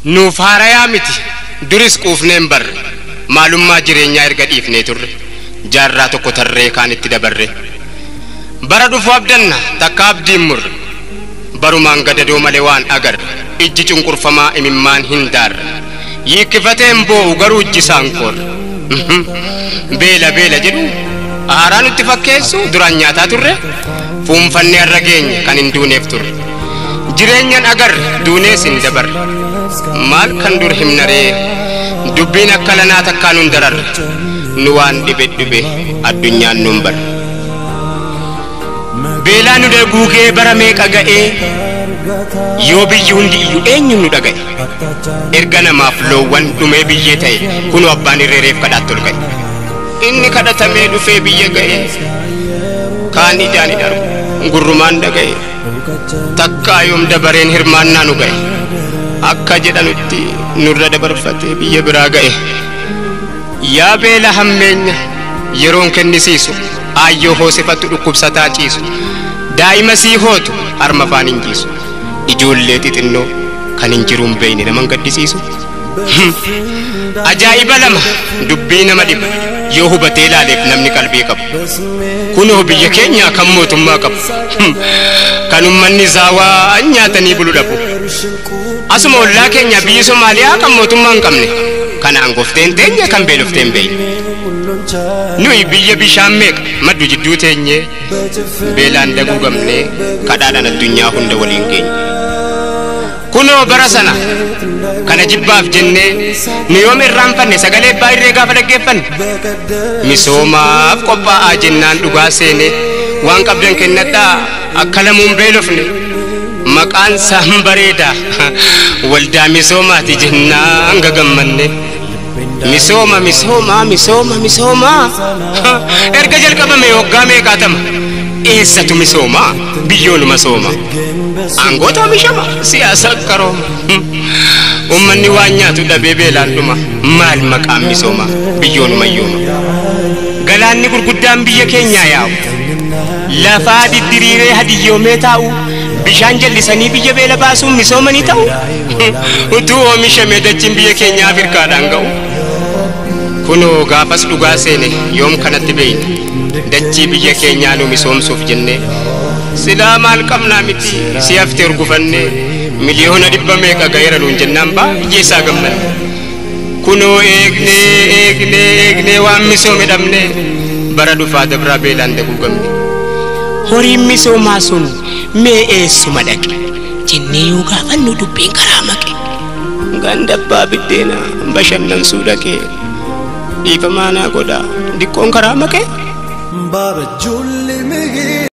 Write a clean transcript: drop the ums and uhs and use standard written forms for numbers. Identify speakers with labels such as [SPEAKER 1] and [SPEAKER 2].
[SPEAKER 1] nuuf haarayaa miti duris quufneen barre maalummaa jireenyaa erga dhiifnee turre jaarraa tokko tarree kaan itti dabarre bara dhufu abdanna takka abdiin murre barumaan gadadoo malee waan agarre ijji cunqurfamaa imimmaan hin daarre yiikkifateen boo'u garuu ijjisaan korre beela jedhu aaraa nutti fakkeessu duraan nyaataa turre fuunfannee har'a geenye kan hin duuneef turre jireenyaan agarre duunees hin dabarre maal kan dur himnaree dubbiin akka lanaa takkaan nun dararre nu waan dhibe addunyaan nun barre beelaa nu guugee bara meeqa ga'ee yoo biyyi hundi iyyuu eenyu nu dhaga'e erga namaaf loowwan dhumee biyyee ta'e kunu abbaan irreereef kadhaatti ol ga'e inni kadhatamee dhufee biyya ga'e kaan ijaan hin argu gurrumaan dhaga'e takkaa yoom dabareen hirmaannaa nu ga'e akka jedhanutti nurra dabarfatee biyya biraa ga'e yaa beela hammeenya yeroon kennisiisu aayyoo hoosifattu dhukkubsataa ciisu daa'ima sii hootu harma afaan hin jiisu ijoollee xixinnoo kan hin jiruun beeyne naman gaddisiisu ajaa'iba lama dubbii nama dhiba yoo hubatee ilaaleef namni qalbii qabu kunoo biyya keenya kan mootummaa qabu kan ummanni isaa waa nyaatanii bulu dhabu asuma ollaa keenya biyyi Somaaliyaa kan mootummaa hin qabne kan aangofteen teenya kan beelofteen beeyne nuyi biyya bishaan meeqa maddu jidduu teenye beelaan daguugamne kadhaadhaan addunyaa hunda waliin geenye kunoo bara sana kana jibbaaf jennee nu yoom irraanfanne sagalee abbaa irree gaafa dhaggeeffanne misoomaaf qophaa'aa jennaan dhugaa seene waan qabdan kennadhaa akka lamuun beelofne maqaan isaan bareedaa waldaa misoomaati jennaan gagammanne misooma erga jalqabame waggaa meeqaatama eessatu misooma biyyoonuma sooma aangoota oomishama siyaasa qarooma ummanni waan nyaatu dhabee beelaan dhuma maal maqaan misooma biyyoonuma yooma galaanni gurguddaan biyya keenyaa yaa'u lafaa diddiriiree hadiyyoomee taa'u bishaan jallisanii biyya beela baasuun misoomanii ta'u utuu oomishamee dachiin biyya keenyaa Afrikaadhaan ga'u kunoo gaafas dhugaa seene yoom kanatti beeyne dachii biyya keenyaa nu misoomsuuf jenne silaa maal qabnaa miti si haftee urgufanne miliyoona 100 meeqa ga'eera nuun jennaan baay'ee isaa gammanne kunoo eegnee waan misoome dhabne bara dhufaa dabraa beelaan daguugamne horiin misoomaa sun mee eessuma dhaqe jennee yoo gaafannu dubbiin karaa maqe ganda abbaa biddeena bashannansuu dhaqe dhiifamaanaa godhaa diqqoon karaa maqe